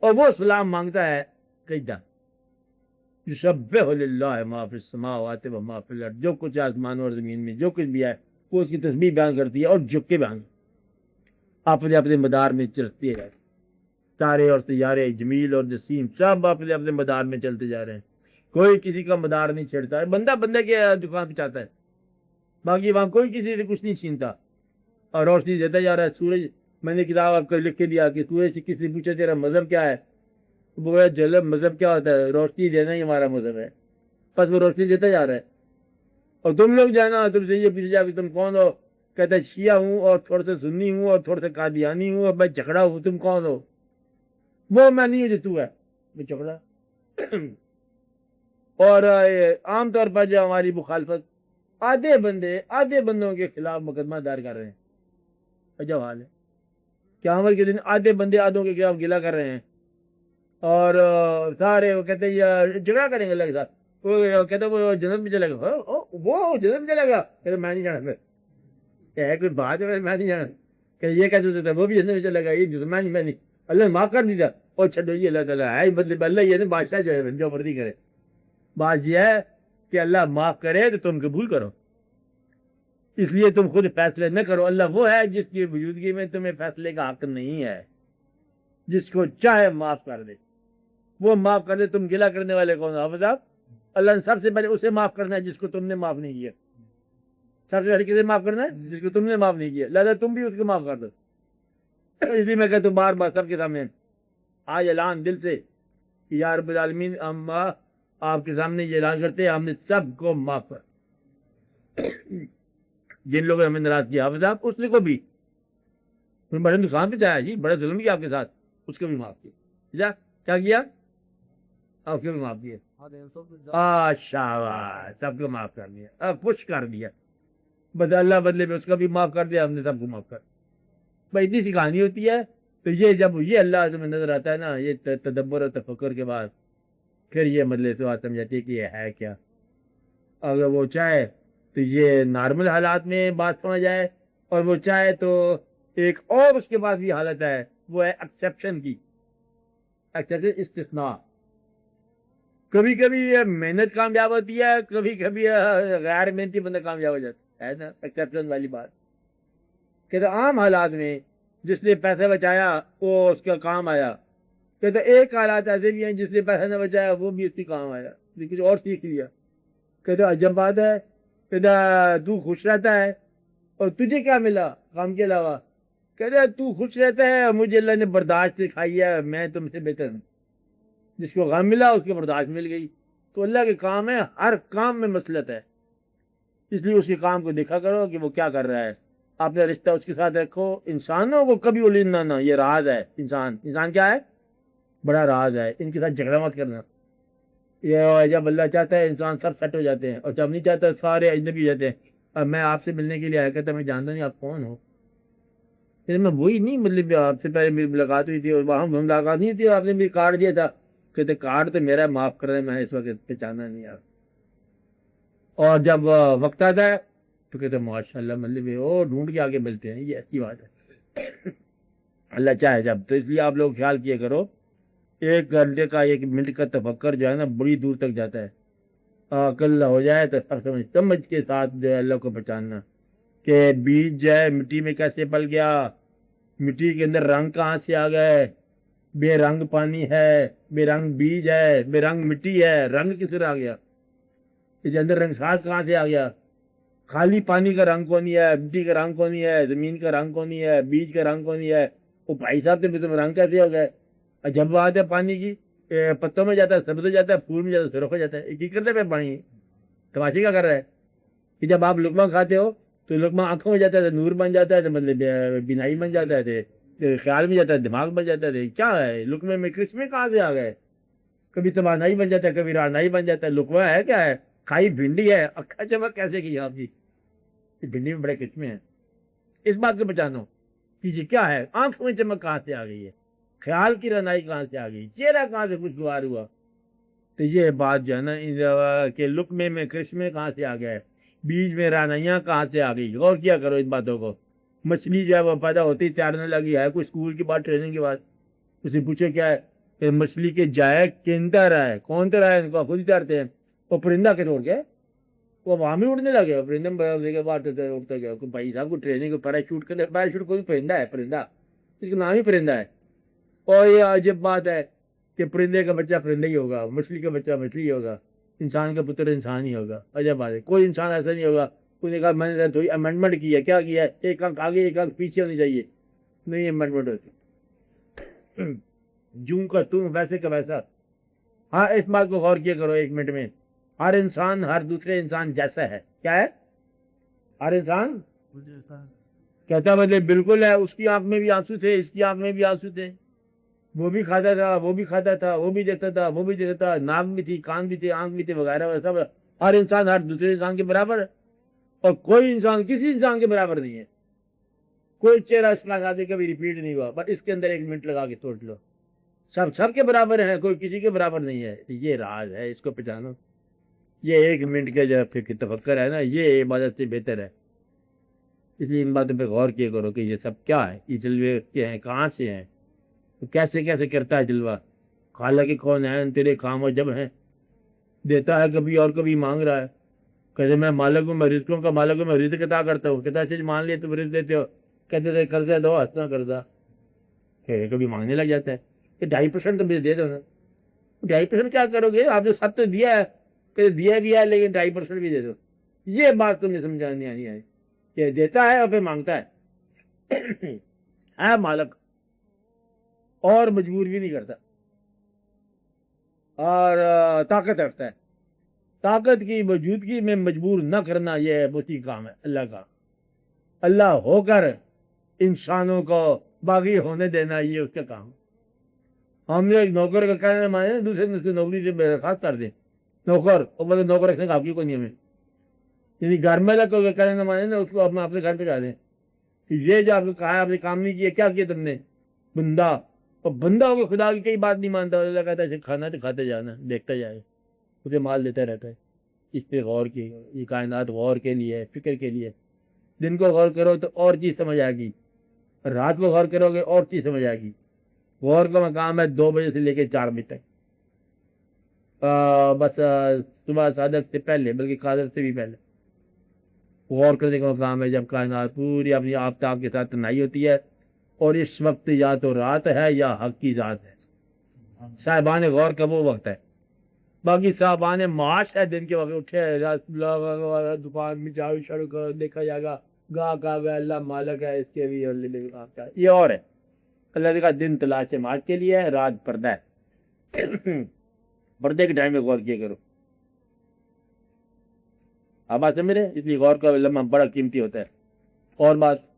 اور وہ سلام مانگتا ہے سجدہ. یسبح للہ ما فی السماوات و ما فی الارض، جو کچھ آسمان اور زمین میں جو کچھ بھی ہے وہ اس کی تسبیح بیان کرتی ہے اور جھک کے بیان اپنے اپنے مدار میں چلتی ہے. تارے اور سیارے جمیل اور جسیم سب اپنے اپنے مدار میں چلتے جا رہے ہیں، کوئی کسی کا مدار نہیں چھیڑتا ہے. بندہ بندے کے دکان پہ چاہتا ہے، باقی وہاں کوئی کسی سے کچھ نہیں چھینتا. اور روشنی دیتا جا رہا ہے. سورج، میں نے کتاب آپ کو لکھ کے دیا کہ سورج سے کسی سے پوچھا تیرا مذہب کیا ہے، وہ جلب مذہب کیا ہوتا ہے؟ روشنی دینا ہی ہمارا مذہب ہے. بس وہ روشنی دیتا جا رہا ہے. اور تم لوگ جو ہے نا، تم سے یہ پوچھا جا کہ تم کون ہو، کہتا ہے شیعہ ہوں اور تھوڑا سا سنی ہوں اور تھوڑا سا قادیانی ہوں اور میں جھگڑا ہوں. تم کون ہو؟ وہ میں نہیں ہوں جو تو ہے، میں جھگڑا. اور عام طور پر جو ہماری مخالفت، آدھے بندوں کے خلاف مقدمہ دائر کر رہے ہیں. عجب حال ہے. قیامت کے دن آدھے بندے آدھوں کے خلاف گلہ کر رہے ہیں اور سارے وہ کہتے ہیں یہ جھگڑا کریں گے اللہ کے ساتھ. وہ کہتے ہیں وہ جنت میں چلے گا، وہ جنت میں چلے گا، کہتے میں نہیں جانا. پھر ہے کوئی بات ہے، میں نہیں جانا. کہ یہ کہتے تھے وہ بھی جنت میں چلے گا، یہ میں نہیں. اللہ نے معاف کر دیا. اور چھڈو یہ اللہ تعالیٰ ہے مطلب اللہ یہ بادشاہ جو ہے جو مرضی کرے. بات یہ ہے کہ اللہ معاف کرے تو تم قبول کرو، اس لیے تم خود فیصلے نہ کرو. اللہ وہ ہے جس کی موجودگی میں تمہیں فیصلے کا حق نہیں ہے، جس کو چاہے معاف کر دے وہ معاف کر دے. تم گلہ کرنے والے کون ہو حافظ صاحب؟ اللہ نے سب سے پہلے اسے معاف کرنا ہے جس کو تم نے معاف نہیں کیا. سب سے پہلے کسے معاف کرنا ہے؟ جس کو تم نے معاف نہیں کیا. لہذا تم بھی اس کو معاف کر دو. اس لیے میں کہتا ہوں بار بار سب کے سامنے آج اعلان دل سے کہ یا رب العالمین، ہم آپ کے سامنے یہ اعلان کرتے ہیں ہم نے سب کو معاف کر. جن لوگوں نے ہمیں ناراض کیا حافظ صاحب اس نے کو بھی بڑے نقصان پہنچایا جی، بڑا ظلم کیا آپ کے ساتھ، اس کو بھی معاف کیا. کیا کیا؟ آپ کو بھی معاف کیا. شاباش، سب کو معاف کر دیا، خوش کر دیا. اللہ بدلے میں اس کا بھی معاف کر دیا، ہم نے سب کو معاف کر. بھائی اتنی سی کہانی ہوتی ہے. تو یہ جب یہ اللہ سے نظر آتا ہے نا، یہ تدبر اور تفکر کے بعد پھر یہ مطلب تو بات سمجھ جاتی ہے کہ یہ ہے کیا. اگر وہ چاہے تو یہ نارمل حالات میں بات سمجھ جائے، اور وہ چاہے تو ایک اور اس کے بعد یہ حالت ہے، وہ ہے ایکسیپشن کی، استثناء. کبھی کبھی یہ محنت کامیاب ہوتی ہے، کبھی کبھی غیر محنتی بندہ کامیاب ہو جاتا ہے نا. ایکسیپشن والی بات کہ عام حالات میں جس نے پیسہ بچایا وہ اس کا کام آیا. کہتے ایک حالات ایسے بھی ہیں جس نے پیسہ نہ بچایا وہ بھی اس کے کام آیا، کچھ اور سیکھ لیا. کہتے عجب بات ہے، کہتے تو خوش رہتا ہے اور تجھے کیا ملا کام کے علاوہ؟ کہتے تو خوش رہتا ہے، مجھے اللہ نے برداشت سکھائی ہے، میں تم سے بہتر ہوں. جس کو غم ملا اس کو برداشت مل گئی. تو اللہ کے کام ہے، ہر کام میں مصلحت ہے. اس لیے اس کے کام کو دیکھا کرو کہ وہ کیا کر رہا ہے، اپنا رشتہ اس کے ساتھ رکھو. انسانوں کو کبھی الینا نہ، یہ راز ہے. انسان کیا ہے؟ بڑا راز ہے. ان کے ساتھ جھگڑا مت کرنا. یہ جب اللہ چاہتا ہے انسان سب سیٹ ہو جاتے ہیں، اور جب نہیں چاہتا سارے اجنبی ہو جاتے ہیں. اب میں آپ سے ملنے کے لیے آیا کہتا میں جانتا نہیں آپ کون ہو. میں وہی نہیں، مطلب آپ سے پہلے میری ملاقات ہوئی تھی اور وہاں ملاقات نہیں تھی، آپ نے مجھے کارڈ دیا تھا. کہتے کارڈ تو میرا معاف کر رہے، میں اس وقت پہچانا نہیں آپ. اور جب وقت آتا ہے تو کہتے ماشاء اللہ، مطلب وہ ڈھونڈ کے آگے ملتے ہیں. یہ ایسی بات ہے، اللہ چاہے جب. تو اس لیے آپ لوگ خیال کیا کرو، 1 گھنٹے کا 1 منٹ کا تفکر جو ہے نا بڑی دور تک جاتا ہے. عقل ہو جائے تو سمجھ کے ساتھ جو ہے اللہ کو پہچاننا کہ بیج جو ہے مٹی میں کیسے پل گیا، مٹی کے اندر رنگ کہاں سے آ گئے. بے رنگ پانی ہے، بے رنگ بیج ہے، بے رنگ مٹی ہے، رنگ کس طرح آ گیا؟ اس کے اندر رنگ ساز کہاں سے آ گیا؟ خالی پانی کا رنگ کونی ہے، مٹی کا رنگ کونی ہے، زمین کا رنگ کونی ہے، بیج کا رنگ کونی ہے. وہ بھائی صاحب تم رنگ کیسے ہو گئے؟ جب بات ہے پانی کی، پتوں میں جاتا ہے سبز ہو جاتا ہے، پھول میں جاتا ہے سرخ ہو جاتا ہے. کی کرتے پہ پانی تماشے کیا کر رہا ہے کہ جب آپ لقمہ کھاتے ہو تو لقمہ آنکھوں میں جاتا ہے تو نور بن جاتا ہے، تو مطلب بینائی بن جاتا ہے، خیال میں جاتا ہے، دماغ بن جاتا ہے. کیا ہے لقمے میں کرسمے کہاں سے آ گئے؟ کبھی توانائی بن جاتا ہے، کبھی رانائی بن جاتا ہے. لقمہ ہے کیا ہے؟ کھائی بھنڈی ہے، اکھا چمک کیسے کی آپ جی؟ بھنڈی میں بڑے قسمے ہیں. اس بات کو بچانو کہ یہ کیا ہے؟ آنکھوں میں چمک کہاں سے آ گئی ہے؟ خیال کی رانائی کہاں سے آ گئی؟ چہرہ کہاں سے خوشگوار ہوا؟ تو یہ بات جو ہے نا کہ لقمے میں کرشمے کہاں سے آ گئے، بیج میں رانائیاں کہاں سے آ گئی؟ غور کیا کرو ان باتوں کو. مچھلی جو ہے وہ پیدا ہوتی تیرنے لگی ہے، کوئی اسکول کی بات ٹریننگ کی بات، اسے پوچھے کیا ہے؟ کہ مچھلی کے جائے کینتا رہا ہے، کون تیرا ہے، ان کو خود ہی تیرتے ہیں. وہ پرندہ کے توڑ کے وہ وہاں بھی اڑنے لگے، پرندے کے بعد اڑتا گیا. بھائی صاحب کو ٹریننگ پیراشوٹ کرنے، پیراشوٹ کوئی پرندہ ہے، پرندہ اس کا نام ہی پرندہ ہے. اور یہ عجب بات ہے کہ پرندے کا بچہ پرندہ ہی ہوگا، مچھلی کا بچہ مچھلی ہی ہوگا، انسان کا پتر انسان ہی ہوگا. عجب بات ہے. کوئی انسان ایسا نہیں ہوگا کوئی نے کہا میں نے تھوڑی امینڈمنٹ کی ہے. کیا کیا ہے؟ ایک آنکھ آگے ایک آنکھ پیچھے ہونی چاہیے. نہیں امینڈمنٹ ہوتی، جوں کا توں ویسے کا ویسا. ہاں اس بات کو غور کیا کرو ایک منٹ میں. ہر انسان ہر دوسرے انسان جیسا ہے. کیا ہے؟ ہر انسان کہتا مطلب بالکل ہے. اس کی آنکھ میں بھی آنسو تھے، اس کی آنکھ میں بھی آنسو تھے، وہ بھی کھاتا تھا، وہ بھی کھاتا تھا، وہ بھی دیکھتا تھا، وہ بھی دیکھتا تھا، ناک بھی تھی، کان بھی تھے، آنکھ بھی تھے، وغیرہ وغیرہ سب. ہر انسان ہر دوسرے انسان کے برابر ہے، اور کوئی انسان کسی انسان کے برابر نہیں ہے. کوئی چہرہ اس کا کبھی ریپیٹ نہیں ہوا، بٹ اس کے اندر ایک منٹ لگا کے سوچ لو. سب کے برابر ہیں، کوئی کسی کے برابر نہیں ہے. یہ راز ہے، اس کو پہچانو. یہ ایک منٹ کا جو فکر تفکر ہے نا، یہ عبادت سے بہتر ہے. اس لیے ان باتوں پہ غور کیا کرو کہ یہ سب کیا ہے، یہ جلوے کیا ہیں، کہاں سے ہیں، کیسے کیسے کرتا ہے جلوہ. حالانکہ کون ہے تیرے کام اور جب ہیں، دیتا ہے کبھی اور کبھی مانگ رہا ہے. کہتے میں مالک ہوں، میں رزقوں کا مالک ہوں، میں رزق عطا کرتا ہوں. کہتا اچھا مان لیے تم رزق دیتے ہو، کہتے تھے قرضہ دو ہنسنا قرضہ. کبھی مانگنے لگ جاتا ہے کہ 2.5% تو مجھے دے دو نا. 2.5% کیا کرو گے آپ؟ جو سب تو دیا ہے، کہ دیا بھی ہے لیکن 2.5% بھی دے دو. یہ بات تمہیں سمجھانی آنی ہے کہ دیتا ہے اور پھر مانگتا ہے مالک، اور مجبور بھی نہیں کرتا، اور طاقت رکھتا ہے. طاقت کی موجودگی میں مجبور نہ کرنا، یہ بہت کام ہے اللہ کا. اللہ ہو کر انسانوں کو باغی ہونے دینا، یہ اس کا کام. ہم نے ایک نوکر کا کہنا مانے دوسرے نوکری سے برخاست کر دیں. نوکر وہ بولے نوکر رکھنے کا آپ کی کوئی نہیں ہمیں، یعنی گھر میں لگ کر کہنا مانے نا، اس کو اپنے گھر پہ جا دیں. یہ جو آپ نے کہا ہے، آپ نے کام نہیں کیا، کیا کیا تم نے؟ بندہ. اور بندہ ہو کے خدا کی کئی بات نہیں مانتا. اللہ کہتا ہے کھانا تو کھاتے جانا، دیکھتا جائے، اسے مال دیتا رہتا ہے. اس پہ غور کی. یہ کائنات غور کے لیے، فکر کے لیے. دن کو غور کرو تو اور چیز سمجھ آئے گی، رات کو غور کرو گے اور چیز سمجھ آئے گی. غور کا مقام ہے 2 بجے سے لے کے 4 بجے تک، بس صبح صادق سے پہلے، بلکہ قادر سے بھی پہلے. غور کرنے کا مقام ہے جب کائنات پوری اپنی آفتاب کے ساتھ تنہائی ہوتی ہے، اور اس وقت یا تو رات ہے یا حق کی ذات ہے. صاحبان غور کا وہ وقت ہے. باقی صاحبان معاش ہے دن کے وقت اٹھے دکان میں جاؤ شروع کرو، دیکھا جائے گا گاہ کا اللہ مالک ہے اس کے بھی، یہ اور ہے. اللہ کا دن تلاش معاش کے لیے ہے، رات پردہ ہے. پردے کے ٹائم میں غور کیا کرو. آپ بات سمجھ رہے؟ اس لیے غور کا لمحہ بڑا قیمتی ہوتا ہے. اور بات